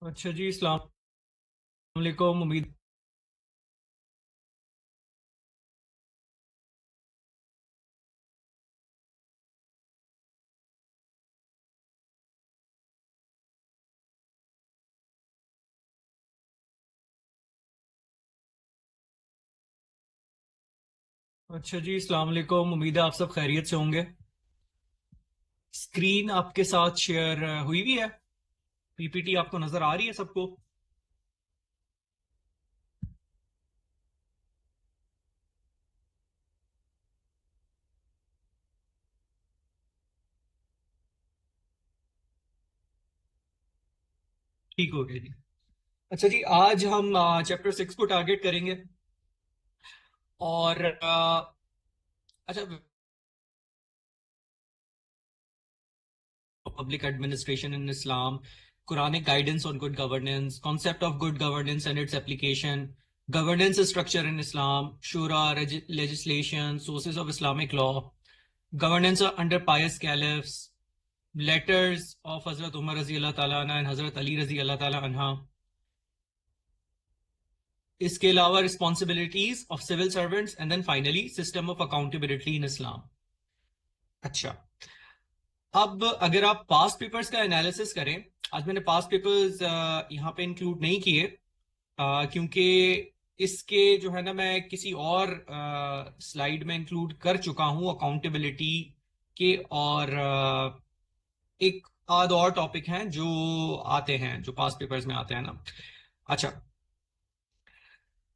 अच्छा जी, अस्सलाम वालेकुम। उम्मीद। अच्छा जी, अस्सलाम वालेकुम। उम्मीद है आप सब खैरियत से होंगे। स्क्रीन आपके साथ शेयर हुई भी है। पीपीटी आपको नजर आ रही है सबको? ठीक हो गया जी। अच्छा जी, आज हम चैप्टर 6 को टारगेट करेंगे। और अच्छा, public administration in Islam, Quranic guidance on good governance, concept of good governance and its application, governance structure in Islam, shura legislation, sources of Islamic law, governance under pious caliphs, letters of Hazrat Umar razi Allah ta'ala anha and Hazrat Ali razi Allah ta'ala anha. इसके अलावा responsibilities of civil servants and then finally system of accountability in Islam. अच्छा, अब अगर आप past papers का analysis करें, आज मैंने पास्ट पेपर्स यहाँ पे इंक्लूड नहीं किए, क्योंकि इसके जो है ना मैं किसी और स्लाइड में इंक्लूड कर चुका हूँ अकाउंटेबिलिटी के। और एक आध और टॉपिक हैं जो आते हैं, जो पास्ट पेपर्स में आते हैं ना। अच्छा,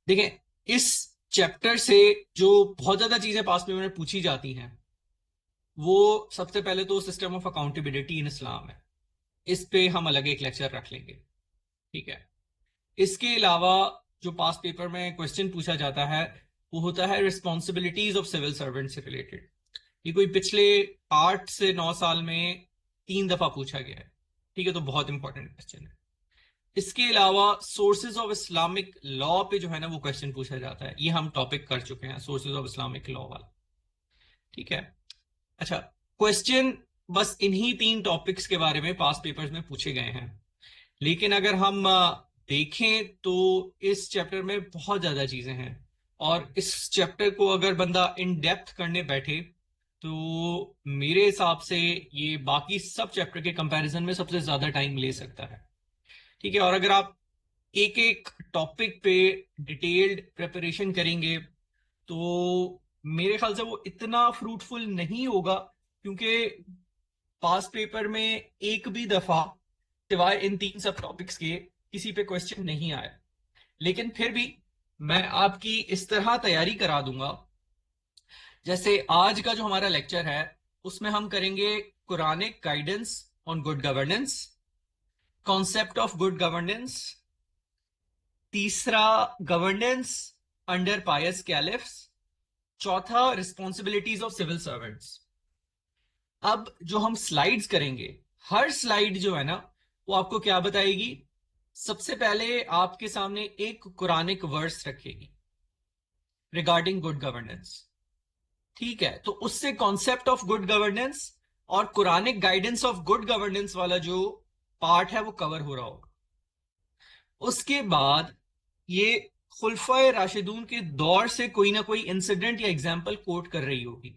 देखें, इस चैप्टर से जो बहुत ज्यादा चीजें पास्ट पेपर में पूछी जाती हैं, वो सबसे पहले तो सिस्टम ऑफ अकाउंटेबिलिटी इन इस्लाम है। इस पे हम अलग एक लेक्चर रख लेंगे। ठीक है। इसके अलावा जो पास्ट पेपर में क्वेश्चन पूछा जाता है, वो होता है रिस्पॉन्सिबिलिटीज ऑफ सिविल सर्वेंट से रिलेटेड। ये कोई पिछले 8 से 9 साल में 3 दफा पूछा गया है। ठीक है, तो बहुत इंपॉर्टेंट क्वेश्चन है। इसके अलावा सोर्सेज ऑफ इस्लामिक लॉ पे जो है ना वो क्वेश्चन पूछा जाता है। ये हम टॉपिक कर चुके हैं, सोर्सेज ऑफ इस्लामिक लॉ वाला। ठीक है। अच्छा, क्वेश्चन बस इन्हीं 3 टॉपिक्स के बारे में पास्ट पेपर्स में पूछे गए हैं। लेकिन अगर हम देखें तो इस चैप्टर में बहुत ज्यादा चीजें हैं। और इस चैप्टर को अगर बंदा इन डेप्थ करने बैठे तो मेरे हिसाब से ये बाकी सब चैप्टर के कंपैरिजन में सबसे ज्यादा टाइम ले सकता है। ठीक है। और अगर आप एक एक टॉपिक पे डिटेल्ड प्रिपरेशन करेंगे तो मेरे ख्याल से वो इतना फ्रूटफुल नहीं होगा, क्योंकि पास्ट पेपर में एक भी दफा सिवाय इन 3 सब टॉपिक्स के किसी पे क्वेश्चन नहीं आया। लेकिन फिर भी मैं आपकी इस तरह तैयारी करा दूंगा, जैसे आज का जो हमारा लेक्चर है उसमें हम करेंगे Quranic guidance on good governance, concept of good governance, तीसरा गवर्नेंस अंडर पायस कैलिफ्स, चौथा रिस्पॉन्सिबिलिटीज ऑफ सिविल सर्वेंट्स। अब जो हम स्लाइड्स करेंगे, हर स्लाइड जो है ना वो आपको क्या बताएगी? सबसे पहले आपके सामने एक कुरानिक वर्स रखेगी रिगार्डिंग गुड गवर्नेंस। ठीक है, तो उससे कॉन्सेप्ट ऑफ गुड गवर्नेंस और Quranic guidance of good governance वाला जो पार्ट है वो कवर हो रहा होगा। उसके बाद ये खुलफाए राशिदून के दौर से कोई ना कोई इंसिडेंट या एग्जाम्पल कोट कर रही होगी।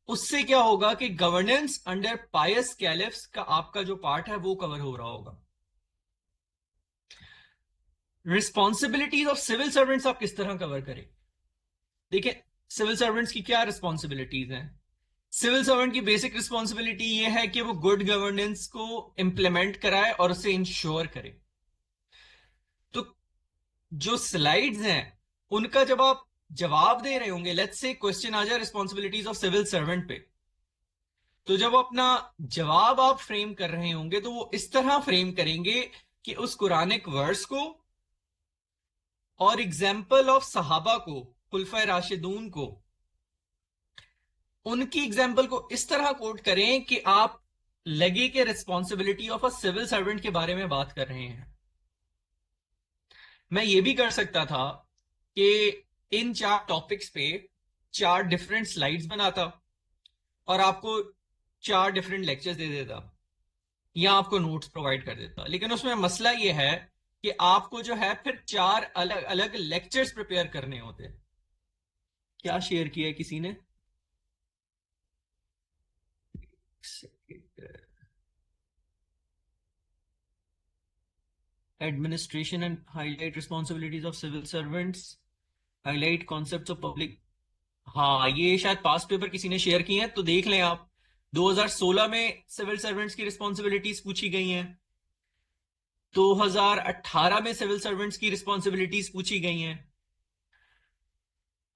उससे क्या होगा कि गवर्नेंस अंडर पायस कैलिफ्स का आपका जो पार्ट है वो कवर हो रहा होगा। रिस्पॉन्सिबिलिटीज ऑफ सिविल सर्वेंट्स आप किस तरह कवर करें? देखिए, सिविल सर्वेंट्स की क्या रिस्पॉन्सिबिलिटीज हैं? सिविल सर्वेंट की बेसिक रिस्पॉन्सिबिलिटी ये है कि वो गुड गवर्नेंस को इंप्लीमेंट कराए और उसे इंश्योर करे। तो जो स्लाइड्स हैं उनका जब आप जवाब दे रहे होंगे, लेट्स से क्वेश्चन आ जाए रिस्पॉन्सिबिलिटीज ऑफ सिविल सर्वेंट पे, तो जब अपना जवाब आप फ्रेम कर रहे होंगे तो वो इस तरह फ्रेम करेंगे कि उस कुरानिक वर्स को और एग्जाम्पल ऑफ सहाबा को, खुलफा राशिदून को, उनकी एग्जाम्पल को इस तरह कोट करें कि आप लगे कि responsibility of a civil servant के बारे में बात कर रहे हैं। मैं ये भी कर सकता था कि इन 4 टॉपिक्स पे 4 डिफरेंट स्लाइड्स बनाता और आपको 4 डिफरेंट लेक्चर्स दे देता। या आपको नोट्स प्रोवाइड कर देता, लेकिन उसमें मसला ये है कि आपको जो है फिर 4 अलग अलग लेक्चर्स प्रिपेयर करने होते। क्या शेयर किया है किसी ने? Administration and highlight responsibilities of civil servants, highlight concepts of public. हाँ, ये शायद पास्ट पेपर किसी ने शेयर किए हैं, तो देख लें आप। 2016 में सिविल सर्वेंट्स की रिस्पॉन्सिबिलिटीज पूछी गई हैं, 2018 में सिविल सर्वेंट्स की रिस्पॉन्सिबिलिटीज पूछी गई हैं,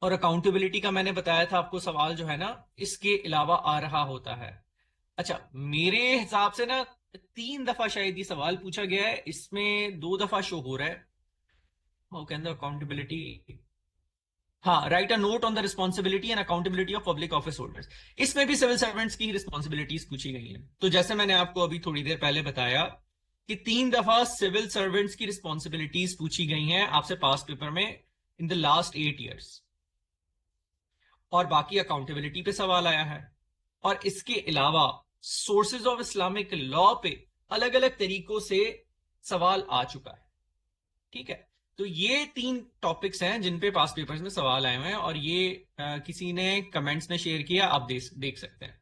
और अकाउंटेबिलिटी का मैंने बताया था आपको सवाल जो है ना, इसके अलावा आ रहा होता है। अच्छा, मेरे हिसाब से ना 3 दफा शायद ये सवाल पूछा गया है, इसमें 2 दफा शो हो रहा है। हाउ कैन द अकाउंटेबिलिटी, हाँ, right a note on the responsibility and accountability of public office holders. इसमें भी सिविल सर्वेंट्स की रिस्पॉन्सिबिलिटीज पूछी गई हैं। तो जैसे मैंने आपको अभी थोड़ी देर पहले बताया कि 3 दफा सिविल सर्वेंट्स की रिस्पॉन्सिबिलिटीज पूछी गई हैं आपसे पास्ट पेपर में इन द लास्ट 8 years, और बाकी अकाउंटेबिलिटी पे सवाल आया है। और इसके अलावा सोर्सेज ऑफ इस्लामिक लॉ पे अलग अलग तरीकों से सवाल आ चुका है। ठीक है, तो ये 3 टॉपिक्स हैं जिन पे पास पेपर्स में सवाल आए हुए हैं, और ये किसी ने कमेंट्स में शेयर किया, आप देख सकते हैं।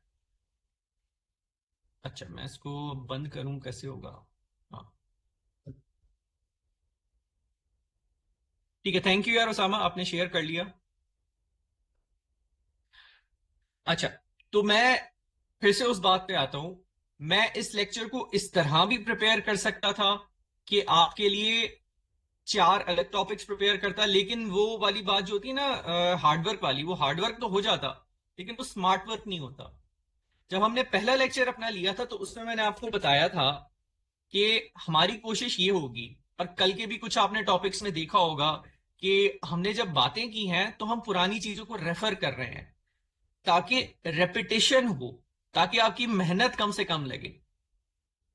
अच्छा, मैं इसको बंद करूं, कैसे होगा? हाँ, ठीक है, थैंक यू यार उसामा, आपने शेयर कर लिया। अच्छा, तो मैं फिर से उस बात पे आता हूं। मैं इस लेक्चर को इस तरह भी प्रिपेयर कर सकता था कि आपके लिए 4 अलग टॉपिक्स प्रिपेयर करता, लेकिन वो वाली बात जो होती है ना हार्डवर्क वाली, वो हार्डवर्क तो हो जाता, लेकिन वो स्मार्ट वर्क नहीं होता। जब हमने पहला लेक्चर अपना लिया था, तो उसमें मैंने आपको बताया था कि हमारी कोशिश ये होगी, और कल के भी कुछ आपने टॉपिक्स में देखा होगा कि हमने जब बातें की हैं तो हम पुरानी चीजों को रेफर कर रहे हैं, ताकि रेपिटेशन हो, ताकि आपकी मेहनत कम से कम लगे।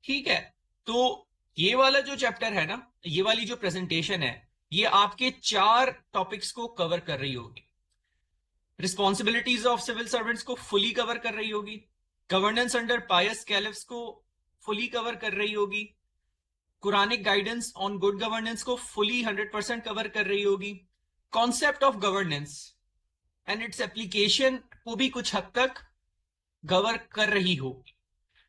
ठीक है, तो ये वाला जो चैप्टर है ना, ये वाली जो प्रेजेंटेशन है, ये आपके 4 टॉपिक्स को कवर कर रही होगी। रिस्पॉन्सिबिलिटीज ऑफ सिविल सर्वेंट्स को फुली कवर कर रही होगी, गवर्नेंस अंडर पायस कैलिफ्स को फुली कवर कर रही होगी, Quranic guidance on good governance को फुली 100% कवर कर रही होगी, concept of governance and its application को भी कुछ हद तक कवर कर रही होगी।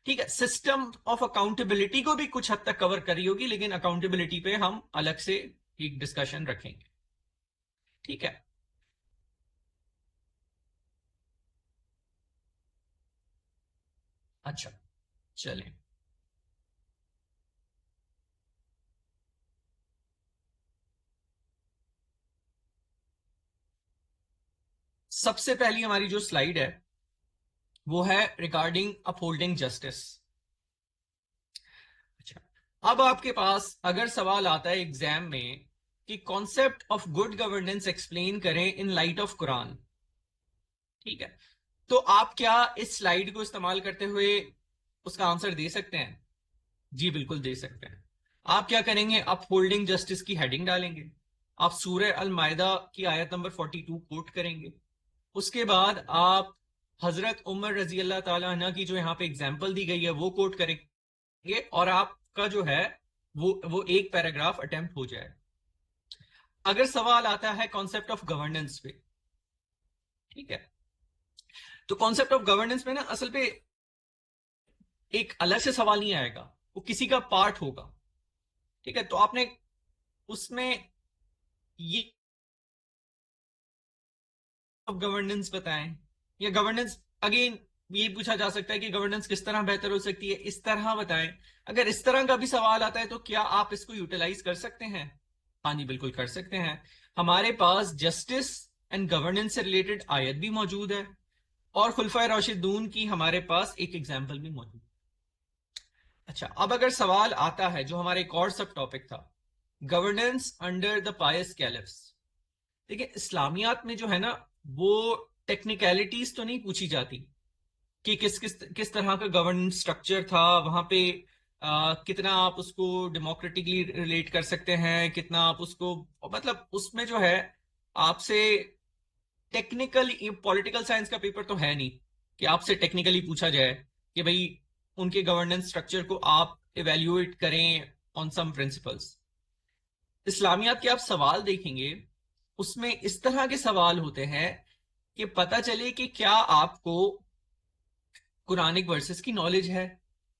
ठीक है, सिस्टम ऑफ अकाउंटेबिलिटी को भी कुछ हद तक कवर करी होगी, लेकिन अकाउंटेबिलिटी पे हम अलग से एक डिस्कशन रखेंगे। ठीक है, अच्छा, चलें। सबसे पहली हमारी जो स्लाइड है वो है रिगार्डिंग अपहोल्डिंग जस्टिस। अच्छा, अब आपके पास अगर सवाल आता है एग्जाम में कि concept of good governance explain करें इन लाइट ऑफ कुरान, ठीक है, तो आप क्या इस स्लाइड को इस्तेमाल करते हुए उसका आंसर दे सकते हैं? जी बिल्कुल दे सकते हैं। आप क्या करेंगे? आप होल्डिंग जस्टिस की हेडिंग डालेंगे, आप सूरह अल मायदा की आयत नंबर 42 कोट करेंगे, उसके बाद आप हजरत उमर रजी अल्लाह ताला अन्हा की जो यहाँ पे एग्जाम्पल दी गई है वो कोट करेंगे, और आपका जो है वो एक पैराग्राफ अटेम्प्ट हो जाए। अगर सवाल आता है कॉन्सेप्ट ऑफ गवर्नेंस पे, ठीक है, तो कॉन्सेप्ट ऑफ गवर्नेंस में ना असल पे एक अलग से सवाल नहीं आएगा, वो किसी का पार्ट होगा। ठीक है, तो आपने उसमें ये गवर्नेंस बताएं, या गवर्नेंस अगेन ये पूछा जा सकता है कि गवर्नेंस किस तरह बेहतर हो सकती है, इस तरह बताएं। अगर इस तरह का भी सवाल आता है तो क्या आप इसको यूटिलाइज कर सकते हैं? हाँ जी, बिल्कुल कर सकते हैं। हमारे पास जस्टिस एंड गवर्नेंस से रिलेटेड आयत भी मौजूद है, और खुलफाए राशिदून की हमारे पास एक एग्जाम्पल भी मौजूद है। अच्छा, अब अगर सवाल आता है जो हमारे एक और सब टॉपिक था, governance under the pious caliphs. देखिए, इस्लामियात में जो है ना, वो टेक्निकलिटीज तो नहीं पूछी जाती कि किस किस किस तरह का गवर्नेंस स्ट्रक्चर था वहां पे, कितना आप उसको डेमोक्रेटिकली रिलेट कर सकते हैं, कितना आप उसको, मतलब उसमें जो है आपसे टेक्निकल, पॉलिटिकल साइंस का पेपर तो है नहीं कि आपसे टेक्निकली पूछा जाए कि भाई उनके गवर्नेंस स्ट्रक्चर को आप इवेल्युएट करें ऑन सम प्रिंसिपल्स। इस्लामियात के आप सवाल देखेंगे, उसमें इस तरह के सवाल होते हैं कि पता चले कि क्या आपको कुरानिक वर्सेस की नॉलेज है,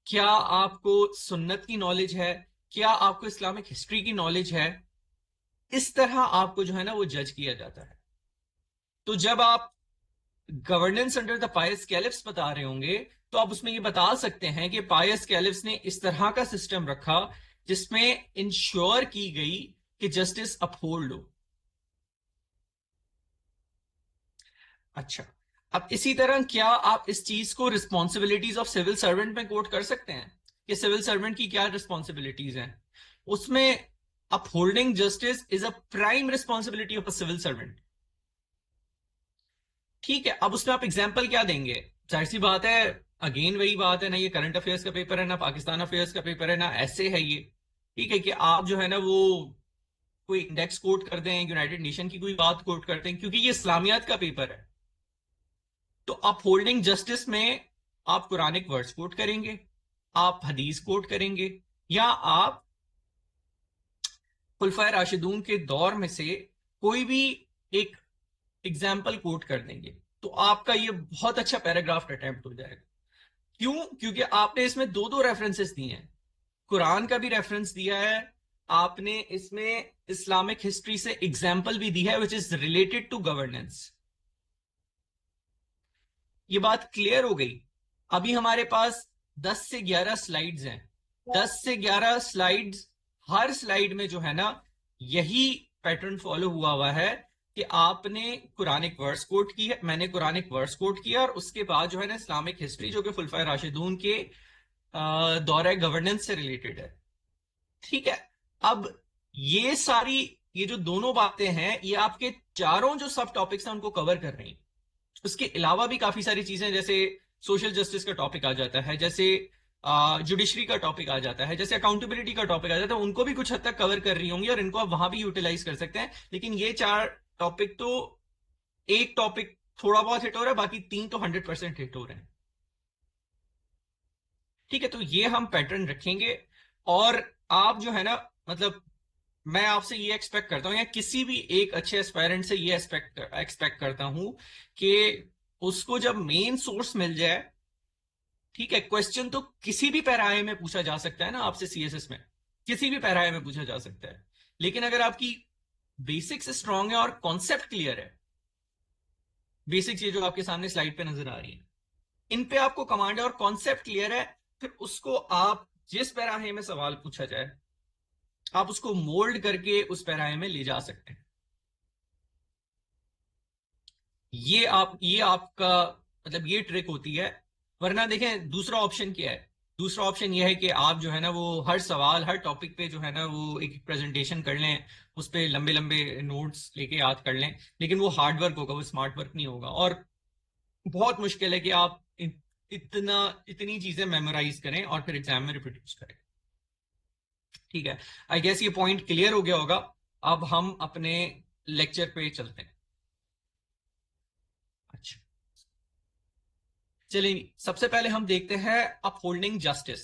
क्या आपको सुन्नत की नॉलेज है, क्या आपको इस्लामिक हिस्ट्री की नॉलेज है। इस तरह आपको जो है ना वो जज किया जाता है। तो जब आप governance under the pious caliphs बता रहे होंगे, तो आप उसमें ये बता सकते हैं कि पायस कैलिफ्स ने इस तरह का सिस्टम रखा जिसमें इंश्योर की गई कि जस्टिस अपहोल्ड हो। अच्छा, अब इसी तरह क्या आप इस चीज को रिस्पॉन्सिबिलिटीज ऑफ सिविल सर्वेंट में कोट कर सकते हैं कि सिविल सर्वेंट की क्या रिस्पॉन्सिबिलिटीज हैं? उसमें upholding justice is a prime responsibility of a civil servant. ठीक है, अब उसमें आप एग्जाम्पल क्या देंगे? जाहिर सी बात है, अगेन वही बात है ना, ये करंट अफेयर्स का पेपर है ना पाकिस्तान अफेयर्स का पेपर है ना ऐसे है ये। ठीक है कि आप जो है ना वो कोई इंडेक्स कोट कर दें, यूनाइटेड नेशन की कोई बात कोट कर दें, क्योंकि ये इस्लामियात का पेपर है। तो अपहोल्डिंग जस्टिस में आप कुरानिक वर्ड्स कोट करेंगे, आप हदीस कोट करेंगे, या आप खुलफाए राशिदून के दौर में से कोई भी एक एग्जाम्पल कोट कर देंगे, तो आपका ये बहुत अच्छा पैराग्राफ अटेम्प्ट हो जाएगा। क्यों? क्योंकि आपने इसमें दो दो रेफरेंसेस दिए हैं, कुरान का भी रेफरेंस दिया है, आपने इसमें इस्लामिक हिस्ट्री से एग्जाम्पल भी दी है which is related to governance. ये बात क्लियर हो गई। अभी हमारे पास 10 से 11 स्लाइड्स हैं, 10 से 11 स्लाइड्स, हर स्लाइड में जो है ना यही पैटर्न फॉलो हुआ हुआ है कि आपने कुरानिक वर्स कोट की है, मैंने कुरानिक वर्स कोट किया, और उसके बाद जो है ना इस्लामिक हिस्ट्री जो कि खुलफाए राशिदून के दौरे गवर्नेंस से रिलेटेड है। ठीक है, अब ये सारी, ये जो दोनों बातें हैं, ये आपके चारों जो सब टॉपिक्स हैं उनको कवर कर रही हैं। उसके अलावा भी काफी सारी चीजें, जैसे सोशल जस्टिस का टॉपिक आ जाता है, जैसे जुडिशरी का टॉपिक आ जाता है, जैसे अकाउंटेबिलिटी का टॉपिक आ जाता है, उनको भी कुछ हद तक कवर कर रही होंगी और इनको आप वहां भी यूटिलाइज कर सकते हैं। लेकिन ये चार टॉपिक तो, एक टॉपिक थोड़ा बहुत हिट हो रहा है, बाकी तीन तो 100% हिट हो रहे हैं। ठीक है, तो ये हम पैटर्न रखेंगे। और आप जो है ना, मतलब मैं आपसे ये एक्सपेक्ट करता हूं, या किसी भी एक अच्छे एस्पायरेंट से ये एक्सपेक्ट करता हूं कि उसको जब मेन सोर्स मिल जाए, ठीक है, क्वेश्चन तो किसी भी पैराए में पूछा जा सकता है ना आपसे, सीएसएस में किसी भी पैराए में पूछा जा सकता है। लेकिन अगर आपकी बेसिक्स स्ट्रांग है और कॉन्सेप्ट क्लियर है, बेसिक्स ये जो आपके सामने स्लाइड पे नजर आ रही है, इन पे आपको कमांड है और कॉन्सेप्ट क्लियर है, फिर उसको आप जिस पैराहे में सवाल पूछा जाए आप उसको मोल्ड करके उस पैराहे में ले जा सकते हैं। ये आपका मतलब ये ट्रिक होती है। वरना देखें दूसरा ऑप्शन क्या है, दूसरा ऑप्शन ये है कि आप जो है ना वो हर सवाल हर टॉपिक पे जो है ना वो एक प्रेजेंटेशन कर लें, उस पे लंबे लंबे नोट्स लेके याद कर लें, लेकिन वो हार्ड वर्क होगा, वो स्मार्ट वर्क नहीं होगा। और बहुत मुश्किल है कि आप इतनी चीजें मेमोराइज करें और फिर एग्जाम में रिप्रोड्यूस करें। ठीक है, आई गेस ये पॉइंट क्लियर हो गया होगा। अब हम अपने लेक्चर पे चलते हैं। अच्छा, चलिए सबसे पहले हम देखते हैं अपहोल्डिंग जस्टिस।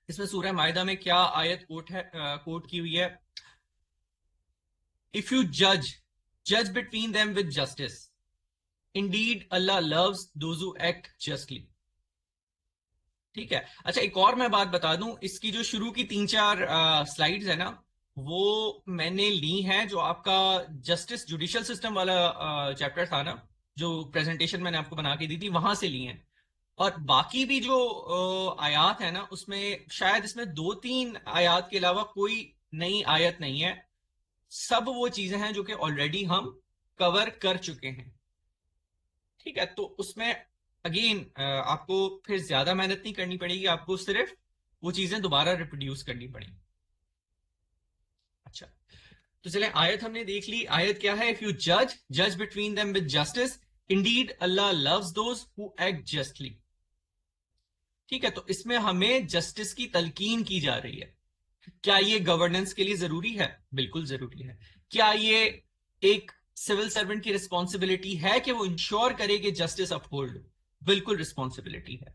इसमें सूरह मायदा में क्या आयत कोट की हुई है? इफ यू जज between them with justice, Indeed Allah loves those who act justly. ठीक है, अच्छा एक और मैं बात बता दूं, इसकी जो शुरू की तीन चार स्लाइड्स है ना, वो मैंने ली हैं जो आपका जस्टिस जुडिशियल सिस्टम वाला चैप्टर था ना, जो प्रेजेंटेशन मैंने आपको बना के दी थी, वहां से ली हैं। और बाकी भी जो आयात है ना, उसमें शायद इसमें दो तीन आयात के अलावा कोई नई आयत नहीं है। सब वो चीजें हैं जो कि ऑलरेडी हम कवर कर चुके हैं। ठीक है, तो उसमें अगेन आपको फिर ज्यादा मेहनत नहीं करनी पड़ेगी, आपको सिर्फ वो चीजें दोबारा रिप्रोड्यूस करनी पड़ेगी। अच्छा, तो चले आयत हमने देख ली। आयत क्या है? इफ यू जज between them with justice, Indeed Allah loves those who act justly. ठीक है, तो इसमें हमें जस्टिस की तलकीन की जा रही है। क्या ये गवर्नेंस के लिए जरूरी है? बिल्कुल जरूरी है। क्या ये एक सिविल सर्वेंट की रिस्पॉन्सिबिलिटी है कि वो इंश्योर करे कि जस्टिस अपहोल्ड? बिल्कुल रिस्पॉन्सिबिलिटी है।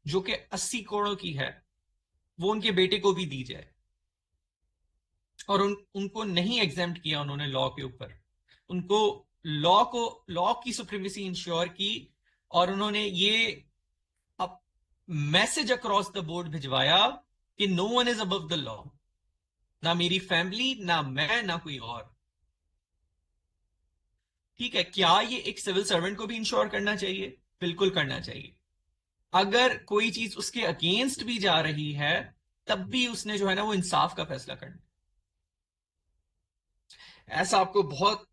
जो कि 80 करोड़ की है, वो उनके बेटे को भी दी जाए। और उनको नहीं एग्जेम्प्ट किया उन्होंने लॉ के ऊपर, उनको लॉ की सुप्रीमेसी इंश्योर की। और उन्होंने ये अब मैसेज अक्रॉस द बोर्ड भिजवाया कि no one is above the law, ना मेरी फैमिली, ना मैं, ना कोई और। ठीक है, क्या ये एक सिविल सर्वेंट को भी इंश्योर करना चाहिए? बिल्कुल करना चाहिए। अगर कोई चीज उसके अगेंस्ट भी जा रही है, तब भी उसने जो है ना वो इंसाफ का फैसला करना। ऐसा आपको बहुत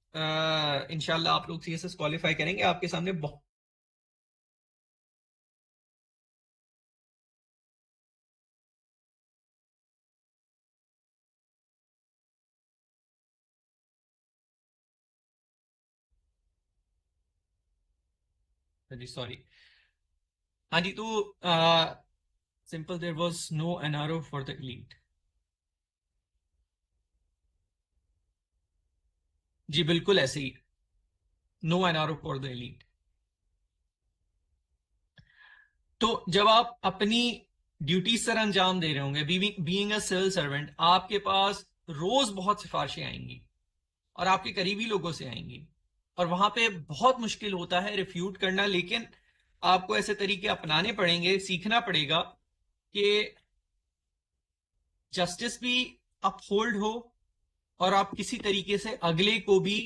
इंशाल्लाह आप लोग सीएसएस क्वालिफाई करेंगे, आपके सामने बहुत। जी सॉरी। हाँ जी, तो simple, there was no NRO for the elite. जी बिल्कुल ऐसे ही, no NRO for the elite. तो जब आप अपनी ड्यूटी सर अंजाम दे रहे होंगे, बीइंग अ सिविल सर्वेंट, आपके पास रोज बहुत सिफारिशें आएंगी और आपके करीबी लोगों से आएंगी, और वहां पे बहुत मुश्किल होता है रिफ्यूट करना। लेकिन आपको ऐसे तरीके अपनाने पड़ेंगे, सीखना पड़ेगा कि जस्टिस भी अपहोल्ड हो, और आप किसी तरीके से अगले को भी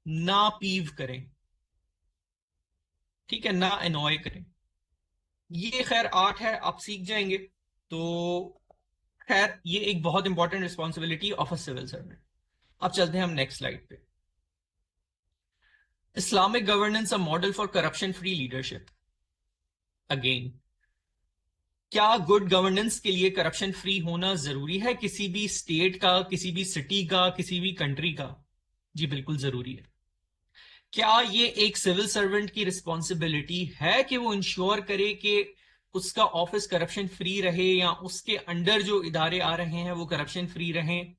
ना पीव करें, ठीक है, ना अनॉय करें। ये खैर आर्ट है, आप सीख जाएंगे। तो खैर ये एक बहुत important responsibility of a civil servant. अब चलते हैं हम नेक्स्ट स्लाइड पे। Islamic governance a model for corruption free leadership. Again, क्या गुड गवर्नेंस के लिए करप्शन फ्री होना जरूरी है किसी भी स्टेट का, किसी भी सिटी का, किसी भी कंट्री का? जी बिल्कुल जरूरी है। क्या ये एक सिविल सर्वेंट की रिस्पॉन्सिबिलिटी है कि वो इंश्योर करे कि उसका ऑफिस करप्शन फ्री रहे, या उसके अंडर जो इदारे आ रहे हैं वो करप्शन फ्री रहें?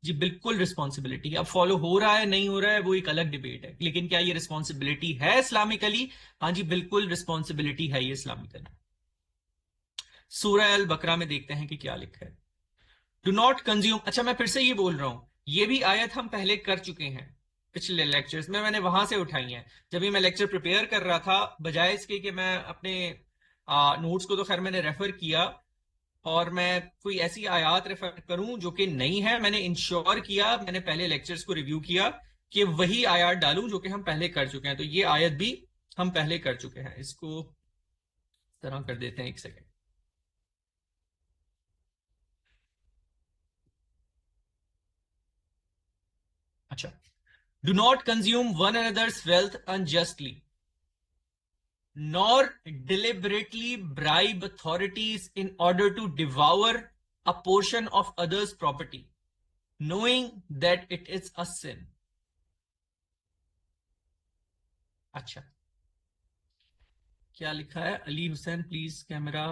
जी बिल्कुल रिस्पॉन्सिबिलिटी। अब फॉलो हो रहा है नहीं हो रहा है वो एक अलग डिबेट है, लेकिन क्या ये रिस्पॉन्सिबिलिटी है इस्लामिकली? हाँ जी बिल्कुल रिस्पॉन्सिबिलिटी है ये इस्लामिकली। सूरह अल बकरा में देखते हैं कि क्या लिखा है। डू नॉट कंज्यूम, अच्छा मैं फिर से ये बोल रहा हूं, ये भी आयत हम पहले कर चुके हैं पिछले लेक्चर्स में, मैंने वहां से उठाई हैं। जब भी मैं लेक्चर प्रिपेयर कर रहा था, बजाय इसके कि मैं अपने नोट्स को, तो खैर मैंने रेफर किया और मैं कोई ऐसी आयात रेफर करूं जो कि नहीं है, मैंने इंश्योर किया, मैंने पहले लेक्चर्स को रिव्यू किया कि वही आयत डालूं जो कि हम पहले कर चुके हैं। तो ये आयत भी हम पहले कर चुके हैं, इसको इस तरह कर देते हैं, एक सेकेंड। अच्छा, do not consume one another's wealth unjustly, nor deliberately bribe authorities in order to devour a portion of others' property, knowing that it is a sin. अच्छा, क्या लिखा है? Ali Hussain please camera.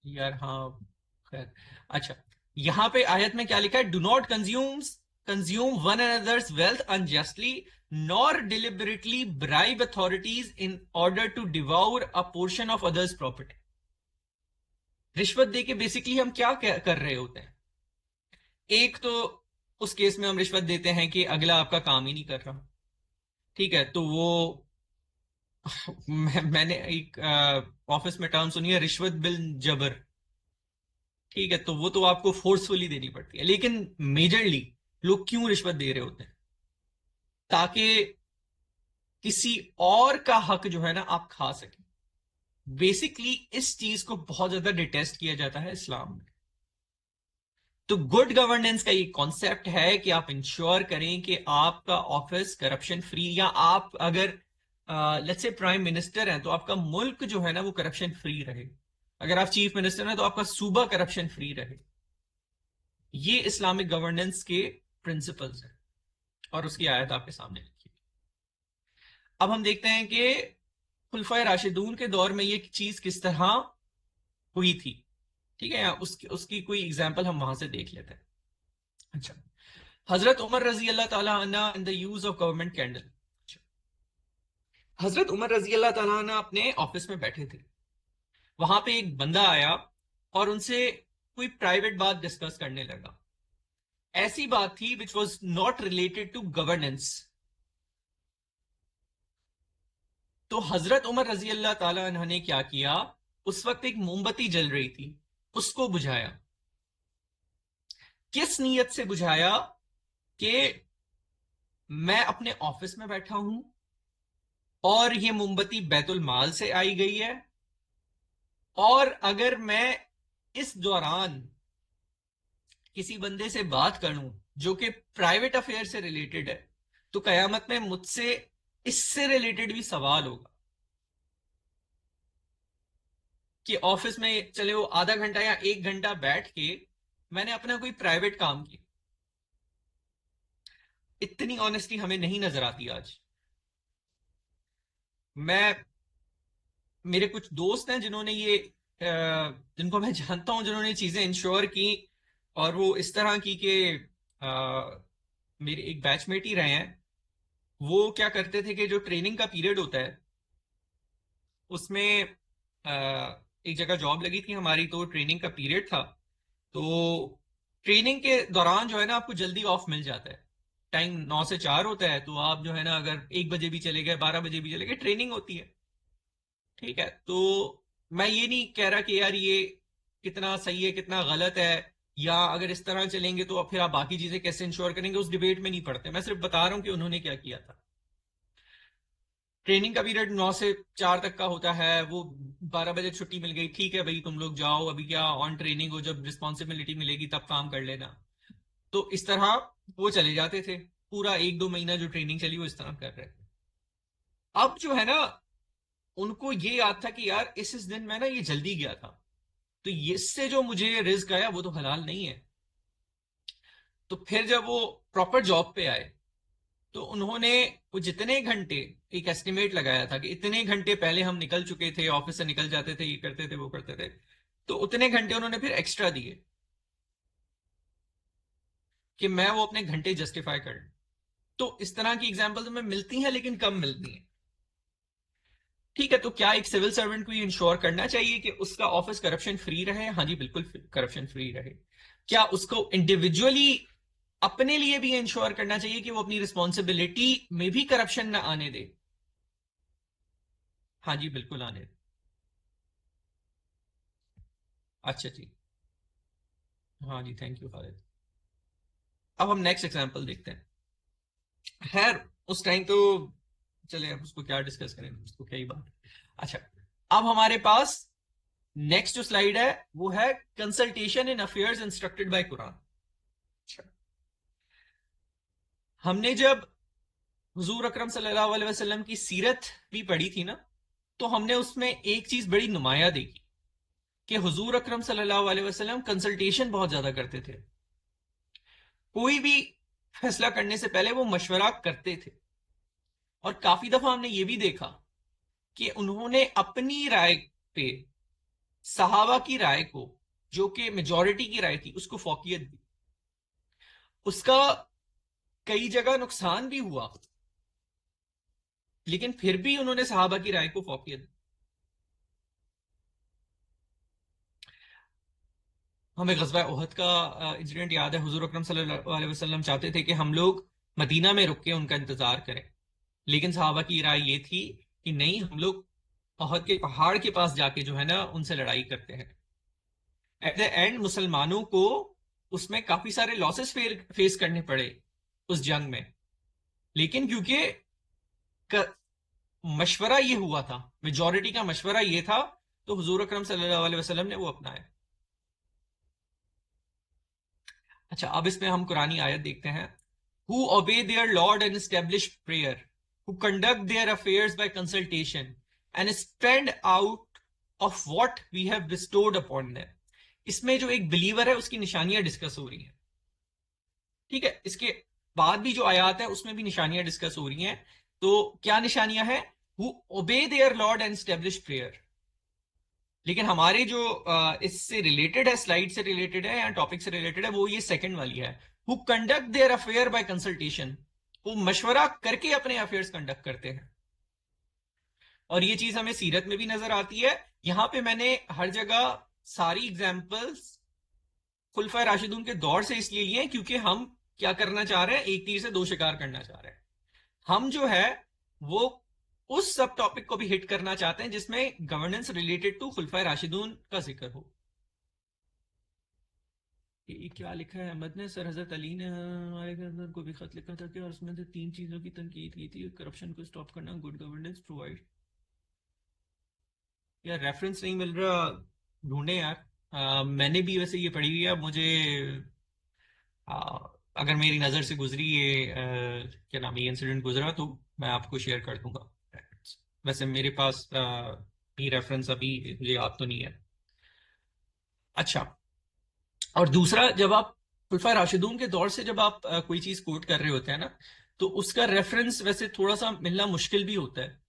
यार हाँ, खैर। अच्छा, यहां पे आयत में क्या लिखा है? Do not consume one another's wealth unjustly, nor deliberately bribe authorities in order to devour a portion of others property. रिश्वत दे के बेसिकली हम क्या कर रहे होते हैं? एक तो उस केस में हम रिश्वत देते हैं कि अगला आपका काम ही नहीं कर रहा, ठीक है, तो वो मैंने एक ऑफिस में टर्म सुनी है, रिश्वत बिल जबर। ठीक है, तो वो तो आपको फोर्सफुली देनी पड़ती है, लेकिन मेजरली लोग क्यों रिश्वत दे रहे होते हैं? ताकि किसी और का हक जो है ना आप खा सकें। बेसिकली इस चीज को बहुत ज्यादा डिटेस्ट किया जाता है इस्लाम में। तो गुड गवर्नेंस का ये कॉन्सेप्ट है कि आप इंश्योर करें कि आपका ऑफिस करप्शन फ्री, या आप अगर लेट्स से प्राइम मिनिस्टर हैं तो आपका मुल्क जो है ना वो करप्शन फ्री रहे। अगर आप चीफ मिनिस्टर हैं तो आपका सूबा करप्शन फ्री रहे। ये इस्लामिक गवर्नेंस के प्रिंसिपल्स हैं, और उसकी आयत आपके सामने लिखी है। अब हम देखते हैं कि खुलफाए राशिदून के दौर में ये चीज किस तरह हुई थी। ठीक है, उसकी उसकी कोई एग्जाम्पल हम वहां से देख लेते हैं। अच्छा, हजरत उमर रजी अल्लाह ताला अन्हा in the use of government candle. हजरत उमर रजी अल्लाह ताला अन्हु अपने ऑफिस में बैठे थे। वहां पे एक बंदा आया और उनसे कोई प्राइवेट बात डिस्कस करने लगा। ऐसी बात थी which was not related to governance. तो हजरत उमर रजी अल्लाह ताला अन्हु ने क्या किया, उस वक्त एक मोमबत्ती जल रही थी, उसको बुझाया। किस नीयत से बुझाया कि मैं अपने ऑफिस में बैठा हूं और ये मोमबत्ती बैतुल माल से आई गई है, और अगर मैं इस दौरान किसी बंदे से बात करूं जो कि प्राइवेट अफेयर से रिलेटेड है, तो कयामत में मुझसे इससे रिलेटेड भी सवाल होगा कि ऑफिस में चले वो आधा घंटा या एक घंटा बैठ के मैंने अपना कोई प्राइवेट काम किया। इतनी ऑनेस्टी हमें नहीं नजर आती आज। मैं, मेरे कुछ दोस्त हैं जिन्होंने ये जिनको मैं जानता हूं, जिन्होंने चीजें इंश्योर की, और वो इस तरह की कि मेरे एक बैचमेट ही रहे हैं। वो क्या करते थे कि जो ट्रेनिंग का पीरियड होता है उसमें एक जगह जॉब लगी थी हमारी, तो ट्रेनिंग का पीरियड था। तो ट्रेनिंग के दौरान जो है ना आपको जल्दी ऑफ मिल जाता है। टाइम 9 से 4 होता है, तो आप जो है ना अगर 1 बजे भी चले गए, 12 बजे भी चले गए, ट्रेनिंग होती है। ठीक है, तो मैं ये नहीं कह रहा कि यार ये कितना सही है कितना गलत है, या अगर इस तरह चलेंगे तो फिर आप बाकी चीजें कैसे इंश्योर करेंगे, उस डिबेट में नहीं पड़ते। मैं सिर्फ बता रहा हूं कि उन्होंने क्या किया था। ट्रेनिंग का पीरियड 9 से 4 तक का होता है, वो 12 बजे छुट्टी मिल गई, ठीक है भाई तुम लोग जाओ, अभी क्या ऑन ट्रेनिंग हो, जब रिस्पॉन्सिबिलिटी मिलेगी तब काम कर लेना। तो इस तरह वो चले जाते थे। पूरा 1-2 महीना जो ट्रेनिंग चली वो इस तरह कर रहे थे। अब जो है ना उनको ये याद था कि यार इस दिन मैं ना ये जल्दी गया था, तो इससे जो मुझे रिस्क आया वो तो हलाल नहीं है। तो फिर जब वो प्रॉपर जॉब पे आए तो उन्होंने वो जितने घंटे, एक एस्टिमेट लगाया था कि इतने घंटे पहले हम निकल चुके थे, ऑफिस से निकल जाते थे, ये करते थे वो करते थे, तो उतने घंटे उन्होंने फिर एक्स्ट्रा दिए कि मैं वो अपने घंटे जस्टिफाई कर लूं। तो इस तरह की एग्जाम्पल्स हमें मिलती हैं लेकिन कम मिलती हैं। ठीक है, तो क्या एक सिविल सर्वेंट को ये इंश्योर करना चाहिए कि उसका ऑफिस करप्शन फ्री रहे? हाँ जी, बिल्कुल करप्शन फ्री रहे। क्या उसको इंडिविजुअली अपने लिए भी इंश्योर करना चाहिए कि वो अपनी रिस्पॉन्सिबिलिटी में भी करप्शन ना आने दे? हाँ जी, बिल्कुल आने दे। अच्छा जी, हाँ जी, थैंक यू खालिद। अब हम नेक्स्ट एग्जांपल देखते हैं। खैर, उस टाइम तो चले, अब उसको क्या डिस्कस करें, उसको क्या ही बात है। अच्छा, अब हमारे पास नेक्स्ट जो स्लाइड है वो है कंसल्टेशन इन अफेयर्स इंस्ट्रक्टेड बाय कुरान। अच्छा, हमने जब हुजूर अकरम सल्लल्लाहु अलैहि वसल्लम की सीरत भी पढ़ी थी ना, तो हमने उसमें एक चीज बड़ी नुमाया देखी कि हुजूर अकरम सल्लल्लाहु अलैहि वसल्लम कंसल्टेशन बहुत ज्यादा करते थे। कोई भी फैसला करने से पहले वो मशवरा करते थे। और काफी दफा हमने ये भी देखा कि उन्होंने अपनी राय पे सहाबा की राय को, जो कि मेजॉरिटी की राय थी, उसको फौकियत दी। उसका कई जगह नुकसान भी हुआ, लेकिन फिर भी उन्होंने सहाबा की राय को फौकियत दी। हमें ग़ज़वा उहद का इंसिडेंट याद है। हुजूर अकरम सल्लल्लाहु अलैहि वसल्लम चाहते थे कि हम लोग मदीना में रुक के उनका इंतजार करें, लेकिन सहाबा की राय ये थी कि नहीं, हम लोग उहद के पहाड़ के पास जाके जो है ना उनसे लड़ाई करते हैं। एट द एंड मुसलमानों को उसमें काफी सारे लॉसेस फेस करने पड़े उस जंग में, लेकिन क्योंकि मशवरा ये हुआ था, मेजॉरिटी का मशवरा ये था, तो हुजूर अकरम सल्लल्लाहु अलैहि वसल्लम ने वो अपनाया। अच्छा, अब इसमें हम कुरानी आयत देखते हैं। Who obey their Lord and establish prayer, who conduct their affairs by consultation, and spend out of what we have bestowed upon them. इसमें जो एक बिलीवर है उसकी निशानियां डिस्कस हो रही हैं। ठीक है, इसके बाद भी जो आयात है उसमें भी निशानियां डिस्कस हो रही हैं। तो क्या निशानियां हैं? Who obey their Lord and establish prayer। लेकिन हमारे जो इससे रिलेटेड है, स्लाइड से रिलेटेड है या टॉपिक से रिलेटेड है, वो ये सेकंड वाली है। Who conduct their affair by consultation, वो मशवरा करके अपने अफेयर्स कंडक्ट करते हैं। और ये चीज हमें सीरत में भी नजर आती है। यहां पे मैंने हर जगह सारी एग्जाम्पल्स खुलफा राशिदून के दौर से इसलिए लिए हैं क्योंकि हम क्या करना चाह रहे हैं, एक तीर से दो शिकार करना चाह रहे हैं। हम जो है वो उस सब टॉपिक को भी हिट करना चाहते हैं जिसमें गवर्नेंस रिलेटेड टू खुलफा राशिदून का जिक्र हो। ये क्या लिखा है अहमद ने, सर हजरत अली ने हमारे अंदर को भी खत लिखा था कि और उसमें से तीन चीजों की तनकीद की थी, करप्शन को स्टॉप करना, गुड गवर्नेंस प्रोवाइड। यार रेफरेंस नहीं मिल रहा, ढूंढे यार। मैंने भी वैसे ये पढ़ी हुई है, मुझे आ, अगर मेरी नज़र से गुजरी ये क्या नाम है, ये इंसिडेंट गुजरा तो मैं आपको शेयर कर दूंगा। वैसे मेरे पास भी रेफरेंस अभी मुझे याद तो नहीं है। अच्छा, और दूसरा, जब आप खुलफा राशिदून के दौर से जब आप कोई चीज कोट कर रहे होते हैं ना, तो उसका रेफरेंस वैसे थोड़ा सा मिलना मुश्किल भी होता है।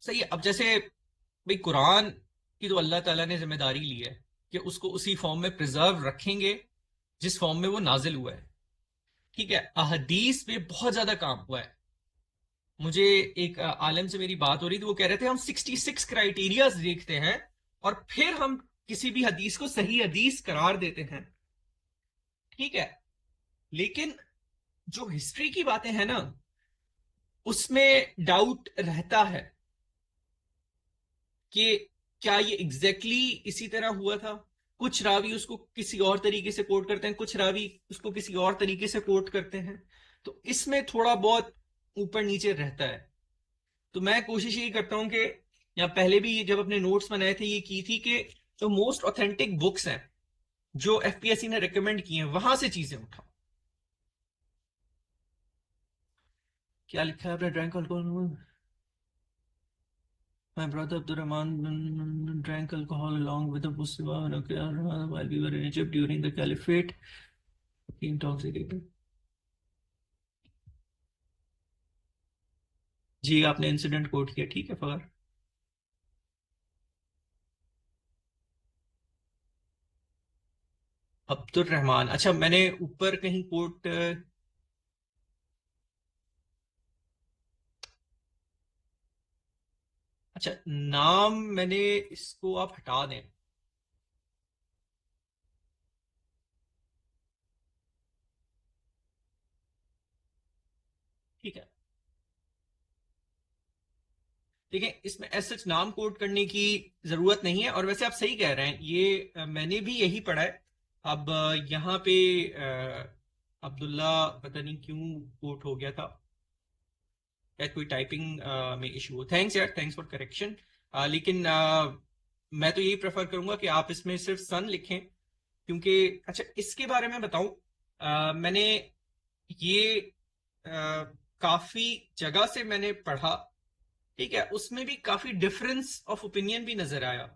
सही है। अब जैसे भाई कुरान की तो अल्लाह ताला ने जिम्मेदारी ली है कि उसको उसी फॉर्म में प्रिजर्व रखेंगे जिस फॉर्म में वो नाजिल हुआ है। ठीक है, अहदीस पे बहुत ज्यादा काम हुआ है। मुझे एक आलिम से मेरी बात हो रही थी, वो कह रहे थे हम 66 क्राइटेरियाज देखते हैं और फिर हम किसी भी हदीस को सही हदीस करार देते हैं। ठीक है, लेकिन जो हिस्ट्री की बातें हैं ना, उसमें डाउट रहता है कि क्या ये एग्जैक्टली exactly इसी तरह हुआ था। कुछ रावी उसको किसी और तरीके से कोट करते हैं, कुछ रावी उसको किसी और तरीके से कोट करते हैं, तो इसमें थोड़ा बहुत ऊपर नीचे रहता है। तो मैं कोशिश ये करता हूं कि, या पहले भी जब अपने नोट्स बनाए थे ये की थी कि जो मोस्ट ऑथेंटिक बुक्स हैं जो एफपीएससी ने रिकमेंड की हैं वहां से चीजें उठाओ। क्या लिखा है आपने, drank alcohol, my brother Abdurrahman drank alcohol along with Abu Siwa while we were in Egypt during the Caliphate. He intoxicated. जी आपने इंसिडेंट कोट किया, ठीक है फगर। अब्दुल रहमान, अच्छा मैंने ऊपर कहीं कोट, अच्छा नाम मैंने, इसको आप हटा दें। ठीक है, देखिए इसमें ऐसे नाम कोट करने की जरूरत नहीं है, और वैसे आप सही कह रहे हैं, ये मैंने भी यही पढ़ा है। अब यहाँ पे अब्दुल्ला पता नहीं क्यों कोट हो गया था, शायद कोई टाइपिंग में इशू हो। थैंक्स यार, थैंक्स फॉर करेक्शन। लेकिन मैं तो यही प्रेफर करूंगा कि आप इसमें सिर्फ सन लिखें, क्योंकि अच्छा इसके बारे में बताऊं, मैंने ये काफी जगह से मैंने पढ़ा। ठीक है, उसमें भी काफी डिफरेंस ऑफ ओपिनियन भी नजर आया,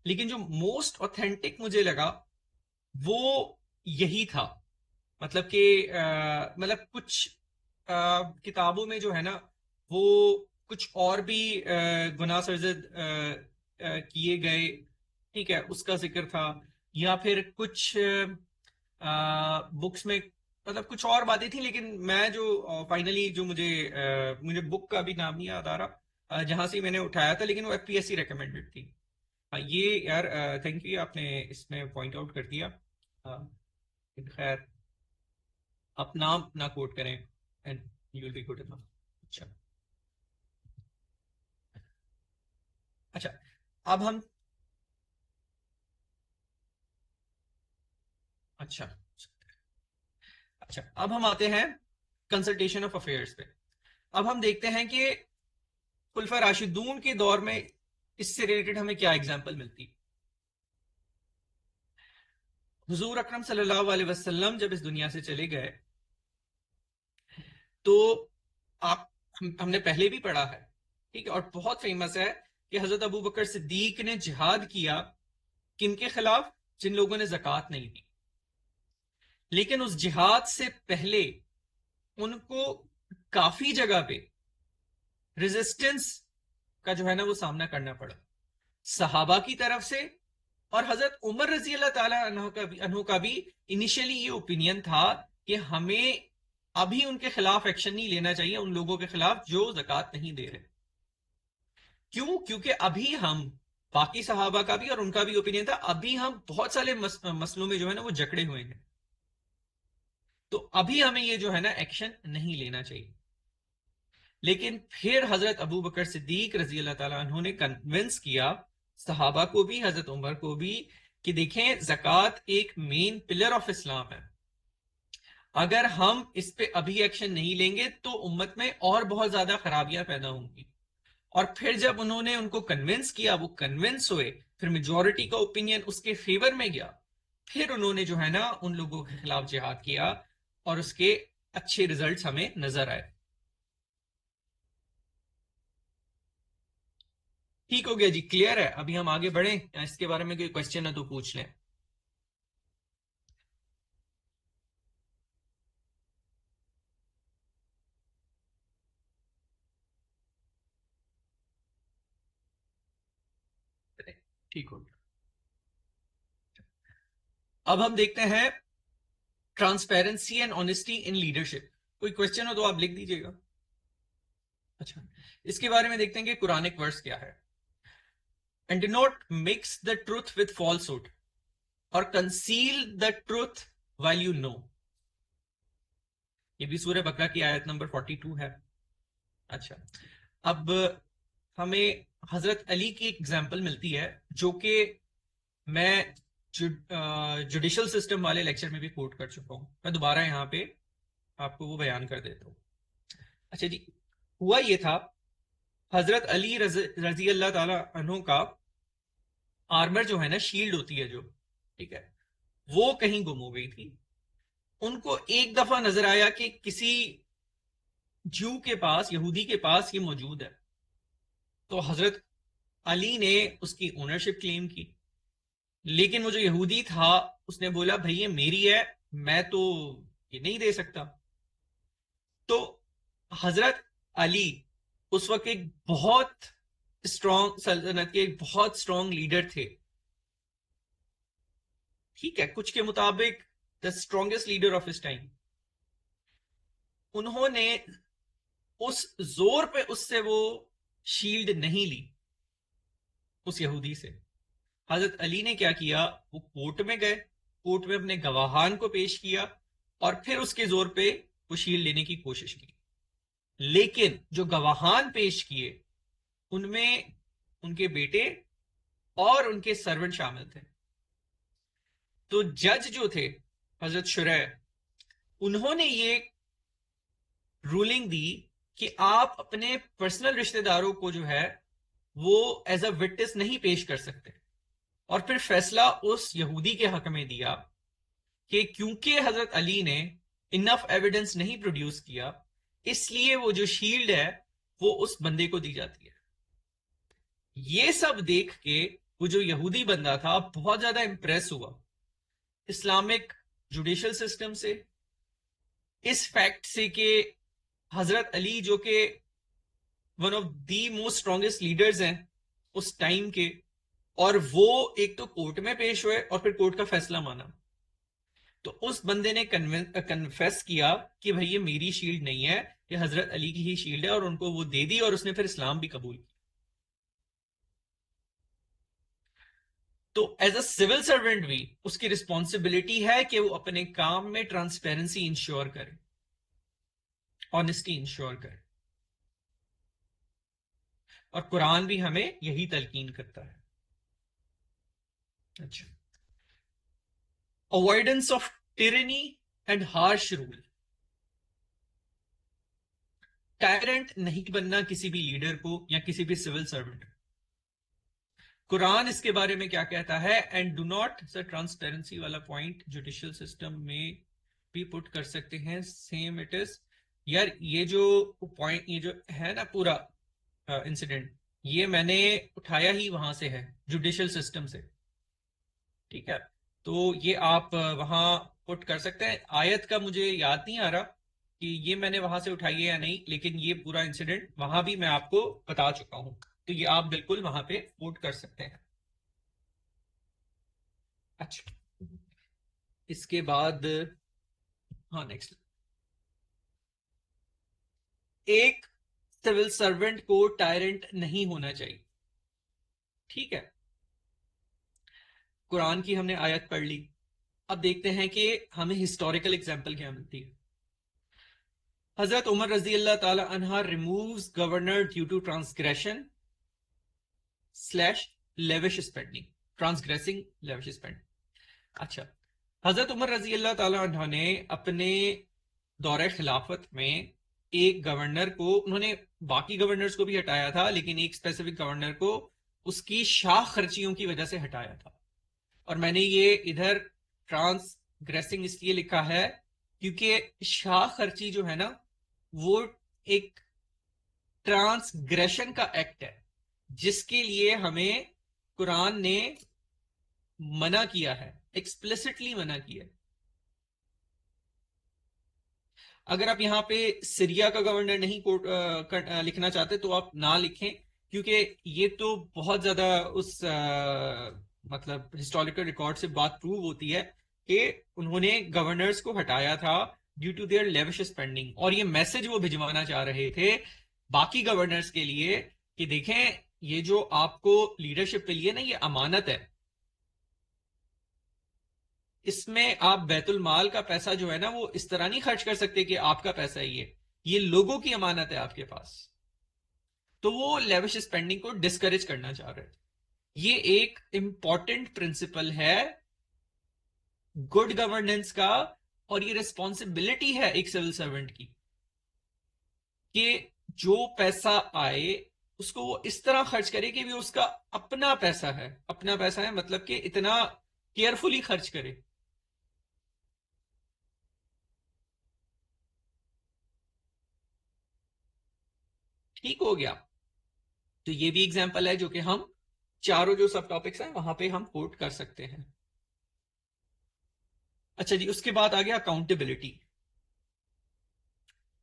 लेकिन जो मोस्ट ऑथेंटिक मुझे लगा वो यही था। मतलब कि मतलब कुछ किताबों में जो है ना, वो कुछ और भी गुनाह सर्जद किए गए, ठीक है, उसका जिक्र था। या फिर कुछ बुक्स में मतलब कुछ और बातें थी, लेकिन मैं जो फाइनली जो मुझे बुक का भी नाम नहीं याद आ रहा, जहां से मैंने उठाया था, लेकिन वो एफपीएससी रिकमेंडेड थी। ये यार थैंक यू, आपने इसमें पॉइंट आउट कर दिया। खैर, आप नाम ना कोट करें and you will be good enough. अच्छा, अच्छा, अब हम, अच्छा, अच्छा, अब हम आते हैं कंसल्टेशन ऑफ अफेयर्स पे। अब हम देखते हैं कि खुलफा राशिदून के दौर में इससे रिलेटेड हमें क्या एग्जाम्पल मिलती। हुजूर अकरम सल्लल्लाहु अलैहि वसल्लम जब इस दुनिया से चले गए, तो आप हमने पहले भी पढ़ा है, ठीक है, और बहुत फेमस है कि हजरत अबू बकर सिद्दीक ने जिहाद किया किनके खिलाफ, जिन लोगों ने जक़ात नहीं दी। लेकिन उस जिहाद से पहले उनको काफी जगह पे रेजिस्टेंस का जो है ना वो सामना करना पड़ा, सहाबा की तरफ से। और हजरत उमर रजी अल्लाह ताला अन्हु का भी इनिशियली ये ओपिनियन था कि हमें अभी उनके खिलाफ एक्शन नहीं लेना चाहिए, उन लोगों के खिलाफ जो जक़ात नहीं दे रहे। क्यों? क्योंकि अभी हम, बाकी सहाबा का भी और उनका भी ओपिनियन था, अभी हम बहुत सारे मसलों में जो है ना वो जकड़े हुए हैं, तो अभी हमें ये जो है ना एक्शन नहीं लेना चाहिए। लेकिन फिर हजरत अबू बकर सिद्दीक रजी अल्लाह ताला अन्हु ने कन्विंस किया सहाबा को भी, हजरत उमर को भी, कि देखें ज़कात एक मेन पिलर ऑफ इस्लाम है, अगर हम इस पे अभी एक्शन नहीं लेंगे तो उम्मत में और बहुत ज्यादा खराबियां पैदा होंगी। और फिर जब उन्होंने उनको कन्विंस किया, वो कन्विंस हुए, फिर मेजोरिटी का ओपिनियन उसके फेवर में गया, फिर उन्होंने जो है ना उन लोगों के खिलाफ जिहाद किया और उसके अच्छे रिजल्ट्स हमें नजर आए। ठीक हो गया जी, क्लियर है? अभी हम आगे बढ़ें या इसके बारे में कोई क्वेश्चन है तो पूछ लें। ठीक हो गया। अब हम देखते हैं transparency and honesty in leadership. कोई क्वेश्चन हो तो आप लिख दीजिएगा। अच्छा, इसके बारे में देखते हैं कि कुरानिक वर्स क्या है। And do not mix the truth with falsehood और conceal the truth while you know. ये भी सूरह बकरा की आयत नंबर 42 है। अच्छा, अब हमें हजरत अली की एक एग्जाम्पल मिलती है जो कि मैं जुडिशल सिस्टम वाले लेक्चर में भी कोट कर चुका हूं, मैं दोबारा यहां पे आपको वो बयान कर देता हूं। अच्छा जी, हुआ ये था, हजरत अली रजी अल्लाह ताला अन्हों का आर्मर जो है ना, शील्ड होती है जो, ठीक है, वो कहीं गुम हो गई थी। उनको एक दफा नजर आया कि किसी जू के पास, यहूदी के पास ये मौजूद है, तो हजरत अली ने उसकी ओनरशिप क्लेम की। लेकिन वो जो यहूदी था उसने बोला भाई ये मेरी है, मैं तो ये नहीं दे सकता। तो हजरत अली उस वक्त एक बहुत स्ट्रॉन्ग सल्तनत के एक बहुत स्ट्रॉन्ग लीडर थे, ठीक है, कुछ के मुताबिक द स्ट्रॉन्गेस्ट लीडर ऑफ इस टाइम। उन्होंने उस जोर पे उससे वो शील्ड नहीं ली, उस यहूदी से। हजरत अली ने क्या किया, वो कोर्ट में गए, कोर्ट में अपने गवाहान को पेश किया और फिर उसके जोर पे वो शील्ड लेने की कोशिश की। लेकिन जो गवाहान पेश किए उनमें उनके बेटे और उनके सर्वेंट शामिल थे। तो जज जो थे हजरत शुरैह, उन्होंने ये रूलिंग दी कि आप अपने पर्सनल रिश्तेदारों को जो है वो एज अ विटनेस नहीं पेश कर सकते। और फिर फैसला उस यहूदी के हक में दिया कि क्योंकि हजरत अली ने इनफ एविडेंस नहीं प्रोड्यूस किया, इसलिए वो जो शील्ड है वो उस बंदे को दी जाती है। ये सब देख के वो जो यहूदी बंदा था बहुत ज्यादा इंप्रेस हुआ इस्लामिक जुडिशल सिस्टम से, इस फैक्ट से कि हजरत अली जो कि one of the most strongest leaders हैं उस टाइम के, और वो एक तो कोर्ट में पेश हुए और फिर कोर्ट का फैसला माना। तो उस बंदे ने कन्फेस किया कि भाई ये मेरी शील्ड नहीं है, ये हजरत अली की ही शील्ड है, और उनको वो दे दी और उसने फिर इस्लाम भी कबूल किया। तो एज अ सिविल सर्वेंट भी उसकी रिस्पॉन्सिबिलिटी है कि वो अपने काम में ट्रांसपेरेंसी इंश्योर करे, ऑनेस्टी इंश्योर करे, और कुरान भी हमें यही तलकीन करता है। अच्छा, avoidance of tyranny and harsh rule. Tyrant नहीं बनना किसी भी लीडर को या किसी भी सिविल सर्वेंट। कुरान इसके बारे में क्या कहता है? And do not, sir transparency वाला पॉइंट जुडिशियल सिस्टम में भी पुट कर सकते हैं, सेम इट इज। यार ये जो पॉइंट, ये जो है ना पूरा इंसिडेंट, ये मैंने उठाया ही वहां से है, जुडिशियल सिस्टम से, ठीक है। तो ये आप वहां पुट कर सकते हैं। आयत का मुझे याद नहीं आ रहा कि ये मैंने वहां से उठाई है या नहीं, लेकिन ये पूरा इंसिडेंट वहां भी मैं आपको बता चुका हूं, तो ये आप बिल्कुल वहां पे पुट कर सकते हैं। अच्छा, इसके बाद, हाँ नेक्स्ट, एक सिविल सर्वेंट को टायरेंट नहीं होना चाहिए। ठीक है, कुरान की हमने आयत पढ़ ली। अब देखते हैं कि हमें हिस्टोरिकल एग्जाम्पल क्या मिलती है। हजरत उमर रजी अल्लाह ताला अन्हा removes governor due to transgression slash lavish spending, transgressing lavish spending. अच्छा, हजरत उमर रजी अल्लाह ताला अन्हा ने अपने दौरे खिलाफत में एक गवर्नर को, उन्होंने बाकी गवर्नर्स को भी हटाया था, लेकिन एक स्पेसिफिक गवर्नर को उसकी शाह खर्चियों की वजह से हटाया था। और मैंने ये इधर ट्रांसग्रेसिंग इसलिए लिखा है क्योंकि शाह खर्ची जो है ना, वो एक ट्रांसग्रेशन का एक्ट है जिसके लिए हमें कुरान ने मना किया है, एक्सप्लिसिटली मना किया है। अगर आप यहां पे सीरिया का गवर्नर नहीं लिखना चाहते तो आप ना लिखें, क्योंकि ये तो बहुत ज्यादा उस मतलब हिस्टोरिकल रिकॉर्ड से बात प्रूव होती है कि उन्होंने गवर्नर्स को हटाया था due to their lavish spending, और ये मैसेज वो भिजवाना चाह रहे थे बाकी गवर्नर्स के लिए कि देखें, ये जो आपको लीडरशिप मिली है ना, ये अमानत है, इसमें आप बैतुल माल का पैसा जो है ना, वो इस तरह नहीं खर्च कर सकते कि आपका पैसा ही है, ये लोगों की अमानत है आपके पास। तो वो लेविश स्पेंडिंग को डिस्करेज करना चाह रहे थे। ये एक इंपॉर्टेंट प्रिंसिपल है गुड गवर्नेंस का, और ये रिस्पॉन्सिबिलिटी है एक सिविल सर्वेंट की कि जो पैसा आए उसको वो इस तरह खर्च करे कि वो उसका अपना पैसा है। अपना पैसा है मतलब कि इतना केयरफुली खर्च करे। ठीक हो गया। तो ये भी एग्जाम्पल है जो कि हम चारों जो सब टॉपिक्स हैं वहां पे हम कोट कर सकते हैं। अच्छा जी, उसके बाद आ गया accountability.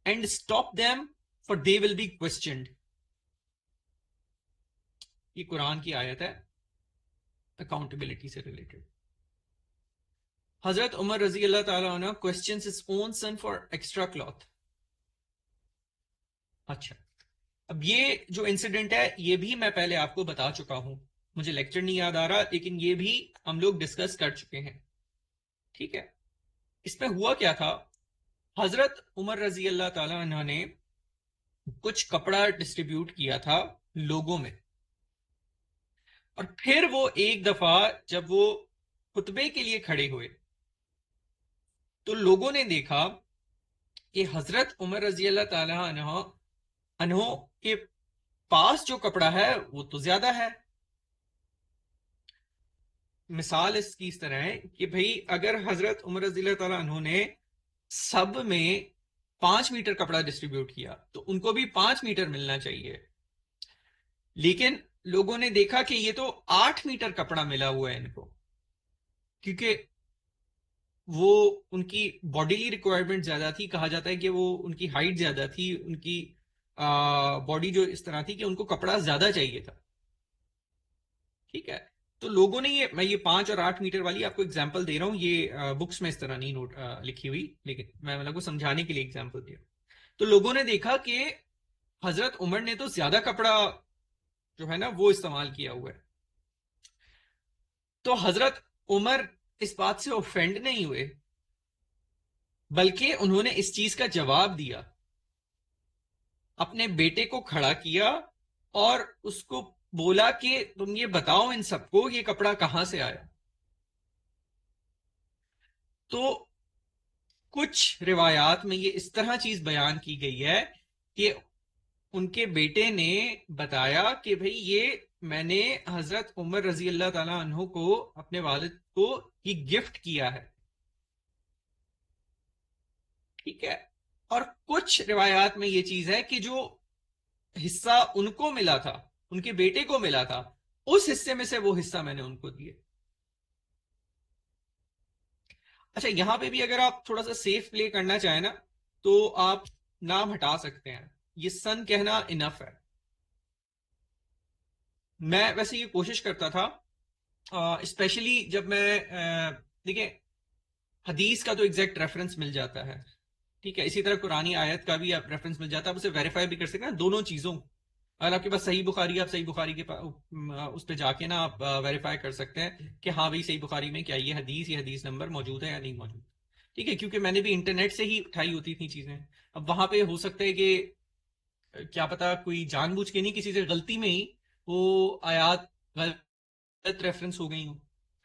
And stop them for they will be questioned. ये कुरान की आयत है अकाउंटेबिलिटी से रिलेटेड। हजरत उमर रजी अल्लाह ताला अन्हु questions his own son for extra cloth. अच्छा, अब ये जो इंसिडेंट है ये भी मैं पहले आपको बता चुका हूं, मुझे लेक्चर नहीं याद आ रहा, लेकिन ये भी हम लोग डिस्कस कर चुके हैं। ठीक है, इसमें हुआ क्या था, हजरत उमर रजी अल्लाह ताला अन्हु ने कुछ कपड़ा डिस्ट्रीब्यूट किया था लोगों में, और फिर वो एक दफा जब वो खुतबे के लिए खड़े हुए तो लोगों ने देखा कि हजरत उमर रजी अल्लाह ताला अन्हु अन्हो के पास जो कपड़ा है वो तो ज्यादा है। मिसाल इसकी इस तरह है कि भाई अगर हजरत उमर रजी अल्लाह ताला अन्हो ने सब में 5 मीटर कपड़ा डिस्ट्रीब्यूट किया तो उनको भी 5 मीटर मिलना चाहिए, लेकिन लोगों ने देखा कि ये तो 8 मीटर कपड़ा मिला हुआ है इनको, क्योंकि वो उनकी बॉडीली रिक्वायरमेंट ज्यादा थी। कहा जाता है कि वो उनकी हाइट ज्यादा थी, उनकी बॉडी जो इस तरह थी कि उनको कपड़ा ज्यादा चाहिए था। ठीक है, तो लोगों ने ये, मैं ये 5 और 8 मीटर वाली आपको एग्जांपल दे रहा हूँ, ये बुक्स में इस तरह नहीं नोट लिखी हुई, लेकिन मैं मतलब को समझाने के लिए एग्जांपल दिया। तो लोगों ने देखा कि हजरत उमर ने तो ज्यादा कपड़ा जो है ना वो इस्तेमाल किया हुआ है। तो हजरत उमर इस बात से ऑफेंड नहीं हुए, बल्कि उन्होंने इस चीज का जवाब दिया, अपने बेटे को खड़ा किया और उसको बोला कि तुम ये बताओ इन सबको ये कपड़ा कहां से आया। तो कुछ रिवायात में ये इस तरह चीज बयान की गई है कि उनके बेटे ने बताया कि भाई ये मैंने हजरत उमर रजी अल्लाह ताला अन्हु को, अपने वालिद को ये गिफ्ट किया है। ठीक है, और कुछ रिवायात में ये चीज है कि जो हिस्सा उनको मिला था, उनके बेटे को मिला था, उस हिस्से में से वो हिस्सा मैंने उनको दिए। अच्छा, यहां पे भी अगर आप थोड़ा सा सेफ प्ले करना चाहें ना तो आप नाम हटा सकते हैं, ये सन कहना इनफ है। मैं वैसे ये कोशिश करता था, स्पेशली जब मैं देखिए, हदीस का तो एग्जैक्ट रेफरेंस मिल जाता है, ठीक है, इसी तरह कुरानी आयत का भी आप रेफरेंस मिल जाता है, आप उसे वेरीफाई भी कर सकते हैं दोनों चीजों। अगर आपके पास सही बुखारी है, आप सही बुखारी के उस पे जाके ना आप वेरीफाई कर सकते हैं कि हाँ भाई सही बुखारी में क्या ये हदीस नंबर मौजूद है या नहीं मौजूद। ठीक है, क्योंकि मैंने भी इंटरनेट से ही उठाई होती थी चीजें। अब वहां पे हो सकता है कि क्या पता कोई जानबूझ के नहीं, किसी से गलती में ही वो आयात गलत रेफरेंस हो गई हो।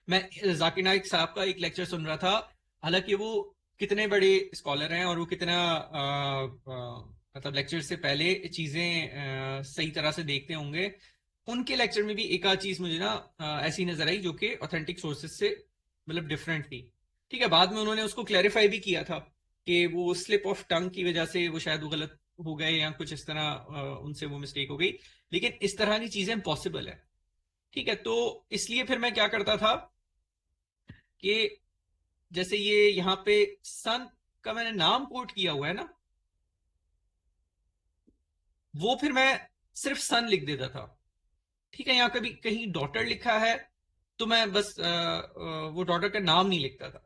मैं जाकिर नाइक साहब का एक लेक्चर सुन रहा था, हालांकि वो कितने बड़े स्कॉलर हैं और वो कितना मतलब लेक्चर से पहले चीजें सही तरह से देखते होंगे। उनके लेक्चर में भी एक आध चीज मुझे ना ऐसी नजर आई जो कि ऑथेंटिक सोर्सेज से मतलब डिफरेंट थी। ठीक है, बाद में उन्होंने उसको क्लैरिफाई भी किया था कि वो स्लिप ऑफ टंग की वजह से वो शायद वो गलत हो गए या कुछ इस तरह उनसे वो मिस्टेक हो गई। लेकिन इस तरह की चीजें पॉसिबल है। ठीक है, तो इसलिए फिर मैं क्या करता था कि जैसे ये यहाँ पे सन का मैंने नाम कोट किया हुआ है ना, वो फिर मैं सिर्फ सन लिख देता था। ठीक है, यहाँ कभी कहीं डॉटर लिखा है तो मैं बस वो डॉटर का नाम नहीं लिखता था।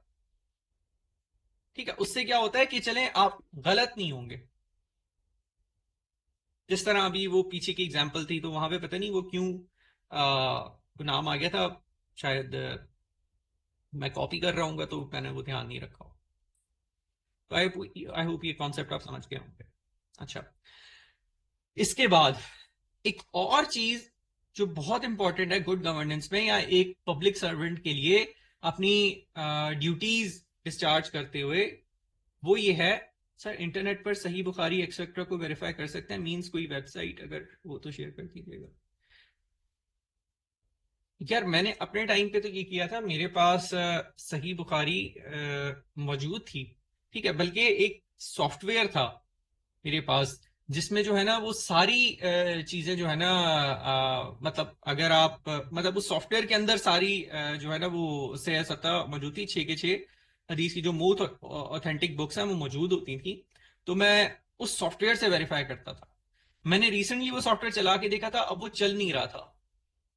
ठीक है, उससे क्या होता है कि चलें आप गलत नहीं होंगे। जिस तरह अभी वो पीछे की एग्जाम्पल थी, तो वहां पे पता नहीं वो क्यों वो नाम आ गया था। शायद मैं कॉपी कर रहा हूँ तो मैंने वो ध्यान नहीं रखा। तो आई होप ये कॉन्सेप्ट आप समझ गए होंगे। अच्छा, इसके बाद एक और चीज जो बहुत इंपॉर्टेंट है गुड गवर्नेंस में या एक पब्लिक सर्वेंट के लिए अपनी ड्यूटीज डिस्चार्ज करते हुए, वो ये है, सर इंटरनेट पर सही बुखारी एक्सेट्रा को वेरीफाई कर सकते हैं, मींस कोई वेबसाइट अगर वो तो शेयर कर दीजिएगा। यार मैंने अपने टाइम पे तो ये किया था, मेरे पास सही बुखारी मौजूद थी। ठीक है, बल्कि एक सॉफ्टवेयर था मेरे पास जिसमें जो है ना वो सारी चीजें जो है ना मतलब अगर आप मतलब उस सॉफ्टवेयर के अंदर सारी जो है ना वो सह सत्ता मौजूद थी, छः के छः हदीस की जो मोस्ट ऑथेंटिक बुक्स हैं वो मौजूद होती थी। तो मैं उस सॉफ्टवेयर से वेरीफाई करता था। मैंने रिसेंटली वो सॉफ्टवेयर चला के देखा था, अब वो चल नहीं रहा था।